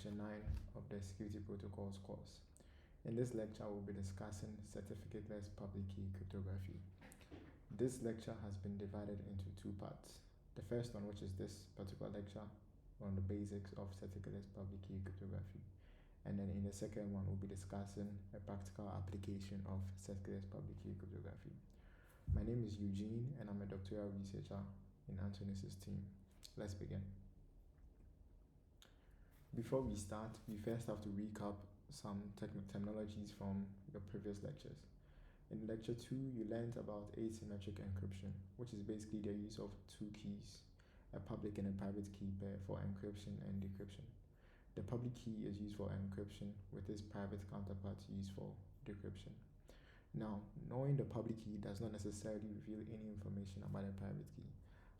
lecture 9 of the Security Protocols course. In this lecture, we'll be discussing certificateless public key cryptography. This lecture has been divided into two parts. The first one, which is this particular lecture, on the basics of certificateless public key cryptography. And then in the second one, we'll be discussing a practical application of certificateless public key cryptography. My name is Eugene, and I'm a doctoral researcher in Antonis' team. Let's begin. Before we start, we first have to recap some terminologies from your previous lectures. In lecture 2, you learned about asymmetric encryption, which is basically the use of two keys, a public and a private key pair for encryption and decryption. The public key is used for encryption, with its private counterpart used for decryption. Now, knowing the public key does not necessarily reveal any information about the private key.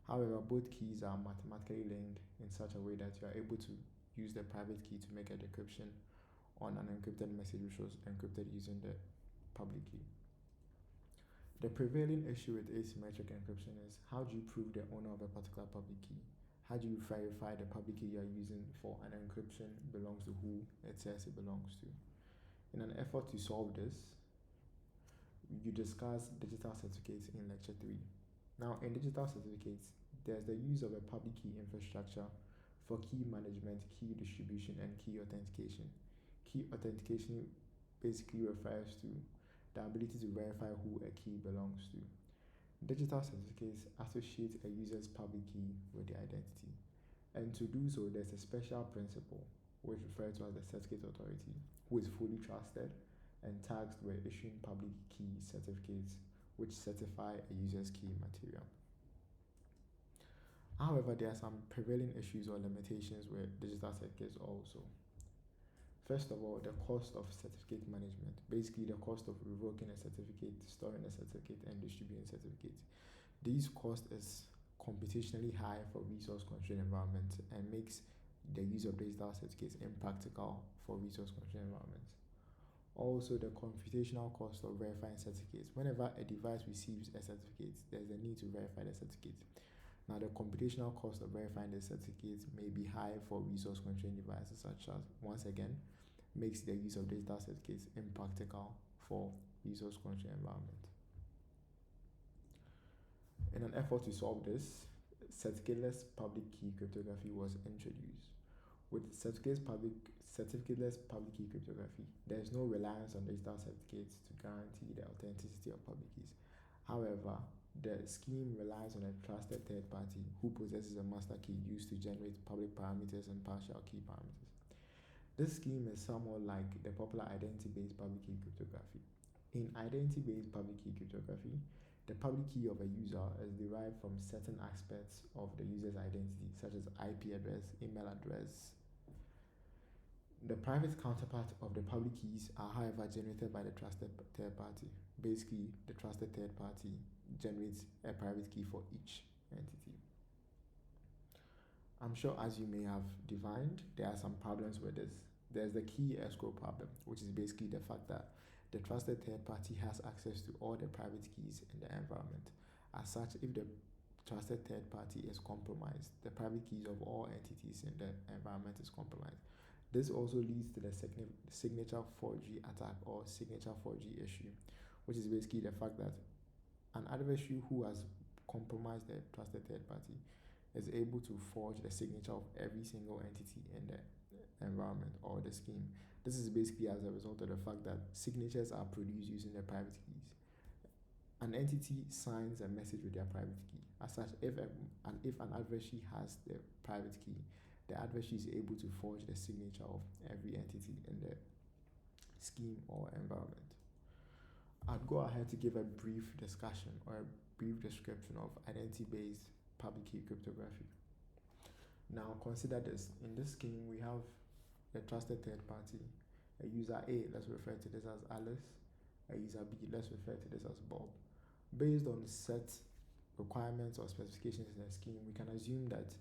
However, both keys are mathematically linked in such a way that you are able to use the private key to make a decryption on an encrypted message which was encrypted using the public key. The prevailing issue with asymmetric encryption is how do you prove the owner of a particular public key? How do you verify the public key you are using for an encryption belongs to who it says it belongs to? In an effort to solve this, you discuss digital certificates in lecture 3. Now, in digital certificates, there's the use of a public key infrastructure for key management, key distribution, and key authentication. Key authentication basically refers to the ability to verify who a key belongs to. Digital certificates associate a user's public key with their identity. And to do so, there's a special principle, which refers to as the certificate authority, who is fully trusted and tasked with issuing public key certificates which certify a user's key material. However, there are some prevailing issues or limitations with digital certificates also. First of all, the cost of certificate management, basically the cost of revoking a certificate, storing a certificate, and distributing a certificate. This cost is computationally high for resource-constrained environments and makes the use of digital certificates impractical for resource-constrained environments. Also, the computational cost of verifying certificates. Whenever a device receives a certificate, there's a need to verify the certificate. Now, the computational cost of verifying the certificates may be high for resource-constrained devices, such as, once again, makes the use of digital certificates impractical for resource-constrained environment. In an effort to solve this, certificateless public key cryptography was introduced. With certificateless public key cryptography, there is no reliance on digital certificates to guarantee the authenticity of public keys. However, the scheme relies on a trusted third party who possesses a master key used to generate public parameters and partial key parameters. This scheme is somewhat like the popular identity-based public key cryptography. In identity-based public key cryptography, the public key of a user is derived from certain aspects of the user's identity, such as IP address, email address. The private counterpart of the public keys are, however, generated by the trusted third party. Basically, the trusted third party generates a private key for each entity. I'm sure, as you may have divined, there are some problems with this. There's the key escrow problem, which is basically the fact that the trusted third party has access to all the private keys in the environment. As such, if the trusted third party is compromised, the private keys of all entities in the environment is compromised. This also leads to the signature forgery attack or signature forgery issue, which is basically the fact that an adversary who has compromised the trusted third party is able to forge the signature of every single entity in the environment or the scheme. This is basically as a result of the fact that signatures are produced using the private keys. An entity signs a message with their private key. As such, if an adversary has the private key, the adversary is able to forge the signature of every entity in the scheme or environment. I'd go ahead to give a brief discussion or a brief description of identity-based public key cryptography. Now, consider this. In this scheme, we have a trusted third party, a user A, let's refer to this as Alice, a user B, let's refer to this as Bob. Based on set requirements or specifications in the scheme, we can assume that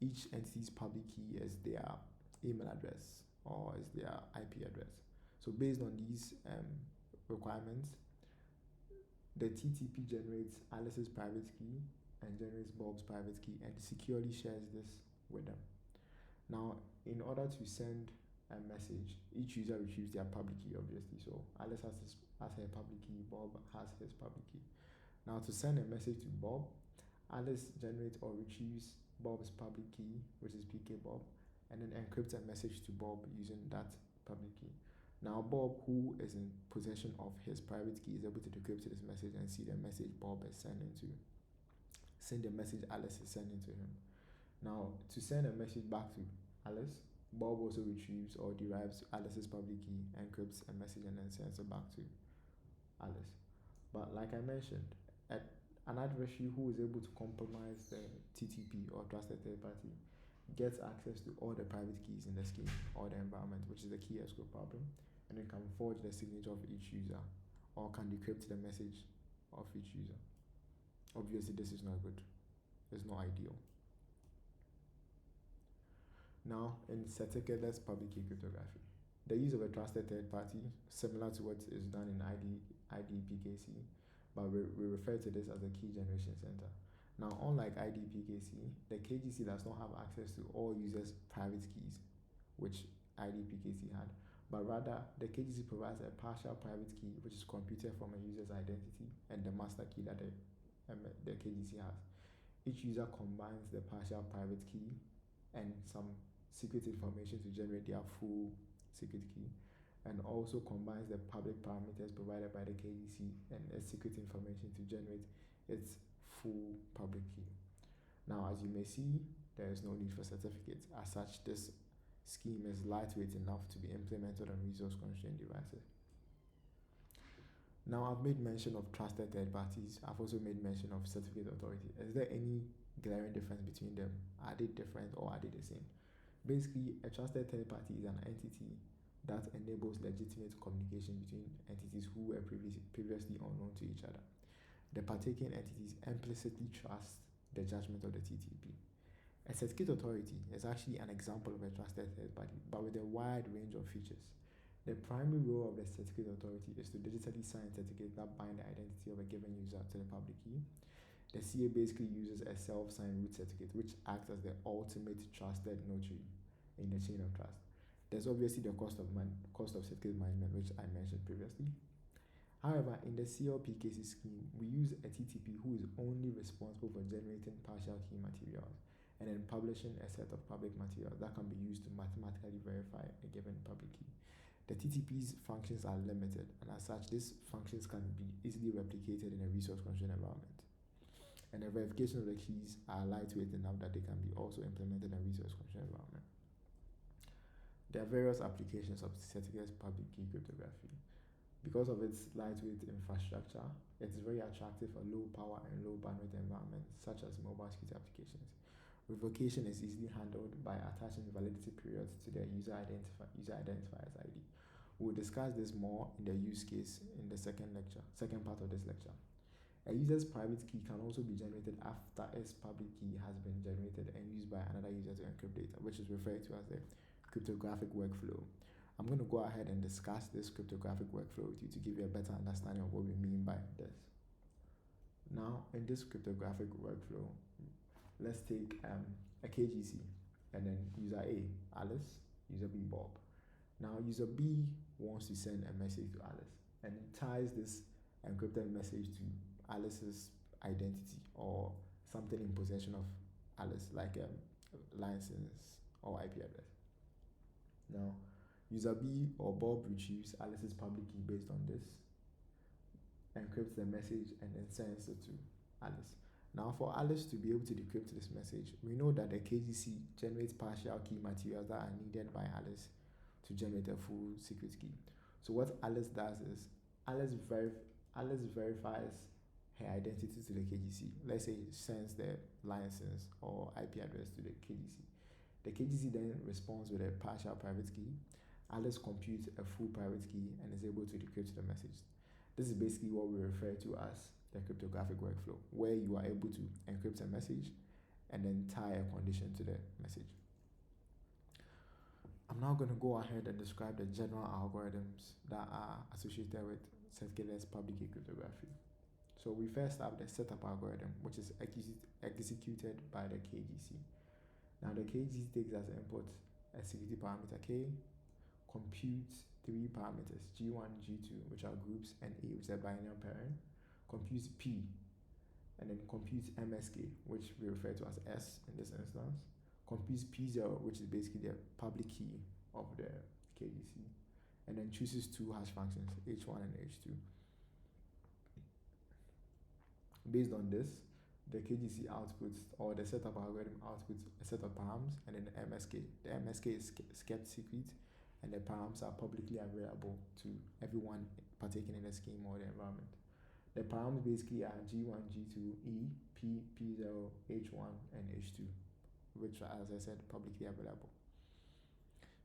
each entity's public key is their email address or is their IP address. So based on these requirements, the TTP generates Alice's private key and generates Bob's private key and securely shares this with them. Now, in order to send a message, each user retrieves their public key, obviously. So Alice has her public key, Bob has his public key. Now to send a message to Bob, Alice generates or retrieves Bob's public key, which is PK Bob, and then encrypts a message to Bob using that public key. Now Bob, who is in possession of his private key, is able to decrypt this message and see the message Bob is send the message Alice is sending to him. Now to send a message back to Alice, Bob also retrieves or derives Alice's public key, encrypts a message, and then sends it back to Alice. But like I mentioned, an adversary who is able to compromise the TTP or trusted third party gets access to all the private keys in the scheme or the environment, which is the key escrow problem, and then can forge the signature of each user or can decrypt the message of each user. Obviously, this is not good. It's not ideal. Now, in certificateless public key cryptography, the use of a trusted third party, similar to what is done in ID-PKC, but we refer to this as a key generation center. Now, unlike ID-PKC, the KGC does not have access to all users' private keys, which ID-PKC had, but rather the KGC provides a partial private key, which is computed from a user's identity and the master key that the KGC has. Each user combines the partial private key and some secret information to generate their full secret key, and also combines the public parameters provided by the KGC and a secret information to generate its full public key. Now, as you may see, there is no need for certificates. As such, this scheme is lightweight enough to be implemented on resource-constrained devices. Now, I've made mention of trusted third parties. I've also made mention of certificate authority. Is there any glaring difference between them? Are they different or are they the same? Basically, a trusted third party is an entity that enables legitimate communication between entities who were previously unknown to each other. The partaking entities implicitly trust the judgment of the TTP. A certificate authority is actually an example of a trusted third party, but with a wide range of features. The primary role of the certificate authority is to digitally sign certificates that bind the identity of a given user to the public key. The CA basically uses a self-signed root certificate, which acts as the ultimate trusted notary in the chain of trust. There's obviously the cost of certificate management, which I mentioned previously. However, in the CL-PKC scheme, we use a TTP who is only responsible for generating partial key materials and then publishing a set of public materials that can be used to mathematically verify a given public key. The TTP's functions are limited, and as such, these functions can be easily replicated in a resource-constrained environment. And the verification of the keys are lightweight enough that they can be also implemented in a resource-constrained environment. There are various applications of certificate public key cryptography. Because of its lightweight infrastructure, it is very attractive for low power and low bandwidth environments, such as mobile security applications. Revocation is easily handled by attaching validity periods to the user identifier's ID. We'll discuss this more in the use case in the second part of this lecture. A user's private key can also be generated after its public key has been generated and used by another user to encrypt data, which is referred to as the cryptographic workflow. I'm going to go ahead and discuss this cryptographic workflow with you to give you a better understanding of what we mean by this. Now, in this cryptographic workflow, let's take a KGC and then user A, Alice, user B, Bob. Now, user B wants to send a message to Alice and ties this encrypted message to Alice's identity or something in possession of Alice, like a license or IP address. Now, user B or Bob retrieves Alice's public key based on this, encrypts the message, and then sends it to Alice. Now, for Alice to be able to decrypt this message, we know that the KGC generates partial key materials that are needed by Alice to generate a full secret key. So what Alice does is Alice verifies her identity to the KGC. Let's say it sends the license or IP address to the KGC. The KGC then responds with a partial private key. Alice computes a full private key and is able to decrypt the message. This is basically what we refer to as the cryptographic workflow, where you are able to encrypt a message and then tie a condition to the message. I'm now going to go ahead and describe the general algorithms that are associated with certificateless public key cryptography. So we first have the setup algorithm, which is executed by the KGC. Now the KGC takes as input a security parameter K, computes three parameters, G1, G2, which are groups, and A, which is a binary parent, computes P, and then computes MSK, which we refer to as S in this instance, computes P0, which is basically the public key of the KGC, and then chooses two hash functions, H1 and H2. Based on this, the KGC outputs, or the setup algorithm outputs a set of params and then the MSK. The MSK is kept secret, and the params are publicly available to everyone partaking in the scheme or the environment. The params basically are G1, G2, E, P, P0, H1, and H2, which are, as I said, publicly available.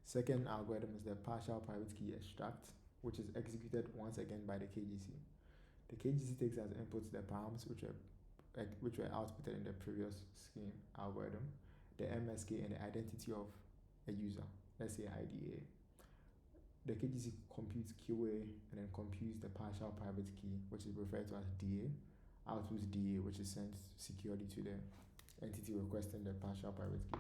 Second algorithm is the partial private key extract, which is executed once again by the KGC. The KGC takes as inputs the params which were outputted in the previous scheme algorithm, the MSK, and the identity of a user, let's say IDA. The KGC computes QA and then computes the partial private key, which is referred to as DA, outputs DA, which is sent securely to the entity requesting the partial private key.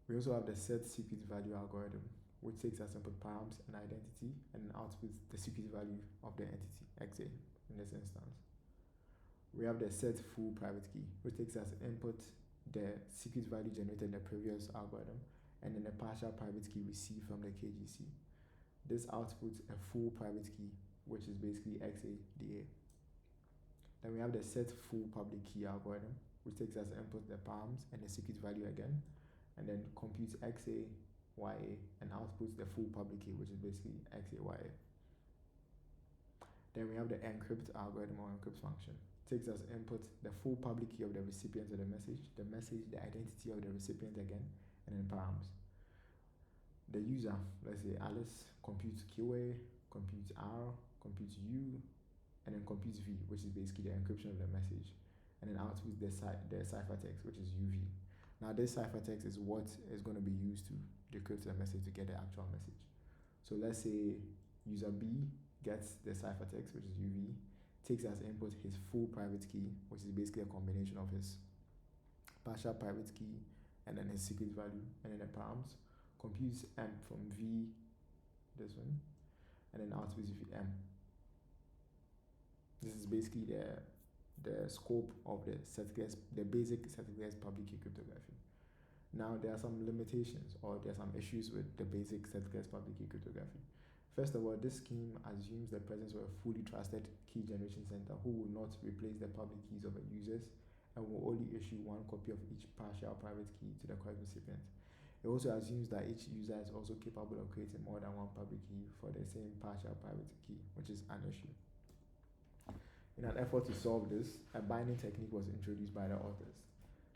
We also have the set secret value algorithm, which takes as input params and identity and then outputs the secret value of the entity, XA, in this instance. We have the set full private key, which takes as input the secret value generated in the previous algorithm and then the partial private key received from the KGC. This outputs a full private key, which is basically XADA. Then we have the set full public key algorithm, which takes as input the params and the secret value again, and then computes XAYA and outputs the full public key, which is basically XAYA. Then we have the encrypt algorithm or encrypt function. It takes as input the full public key of the recipient of the message, the identity of the recipient again, and then params. The user, let's say Alice, computes QA, computes R, computes U, and then computes V, which is basically the encryption of the message, and then outputs the ciphertext, which is UV. Now this ciphertext is what is going to be used to decrypt the message to get the actual message. So let's say user B gets the ciphertext, which is UV, takes as input his full private key, which is basically a combination of his partial private key and then his secret value, and then the params, computes M from V, this one, and then outputs VM. This is basically the scope of the basic certificate public key cryptography. Now there are some limitations, or there are some issues with the basic certificate public key cryptography. First of all, this scheme assumes the presence of a fully trusted key generation center who will not replace the public keys of the users and will only issue one copy of each partial private key to the correct recipient. It also assumes that each user is also capable of creating more than one public key for the same partial private key, which is an issue. In an effort to solve this, a binding technique was introduced by the authors.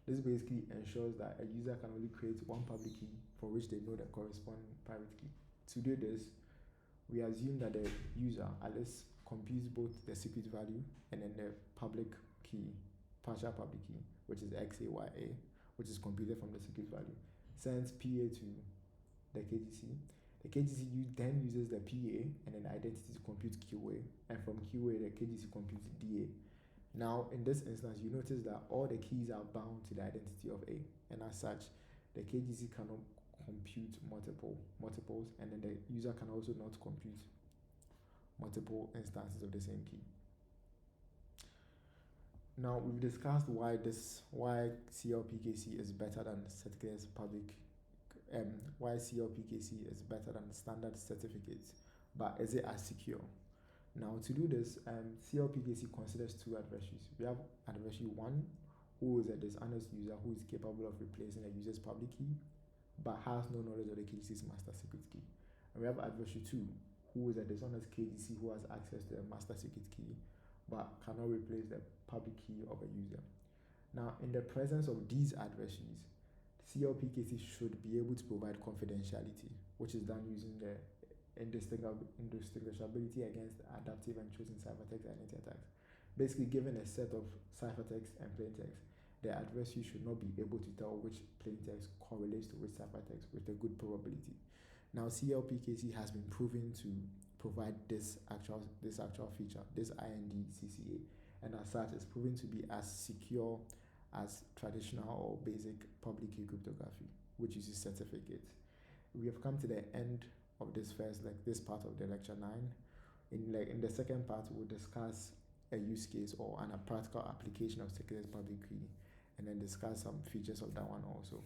This basically ensures that a user can only create one public key for which they know the corresponding private key. To do this, we assume that the user, Alice, computes both the secret value and then the public key, partial public key, which is XAYA, which is computed from the secret value, sends PA to the KGC. The KGC then uses the PA and then identity to compute QA, and from QA the KGC computes DA. Now in this instance, you notice that all the keys are bound to the identity of A, and as such, the KGC cannot compute multiples, and then the user can also not compute multiple instances of the same key. Now we've discussed why CL-PKC is better than certificates public. Why CL-PKC is better than standard certificates, but is it as secure? Now to do this, CL-PKC considers two adversaries. We have adversary 1, who is a dishonest user who is capable of replacing a user's public key, but has no knowledge of the KGC's master secret key. And we have adversary 2, who is a dishonest KGC who has access to a master secret key, but cannot replace the public key of a user. Now, in the presence of these adversaries, CL-PKC should be able to provide confidentiality, which is done using the indistinguishability against adaptive and chosen ciphertext identity attacks. Basically, given a set of ciphertext and plaintext, the adversary should not be able to tell which plaintext correlates to which ciphertext with a good probability. Now, CL-PKC has been proven to provide this actual feature, this IND-CCA, and as such is proven to be as secure as traditional or basic public key cryptography, which uses certificates. we have come to the end of this part of the lecture 9. In the second part, we'll discuss a use case or a practical application of security public key, and then discuss some features of that one also.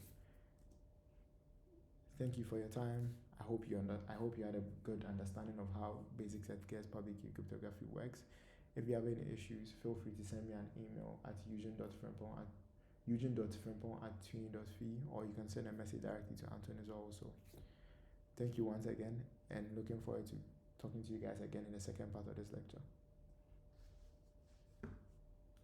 Thank you for your time. I hope you had a good understanding of how basic certificates public key cryptography works. If you have any issues, feel free to send me an email at eugene.frimpong@twini.fi, or you can send a message directly to Anthony also. Thank you once again, and looking forward to talking to you guys again in the second part of this lecture.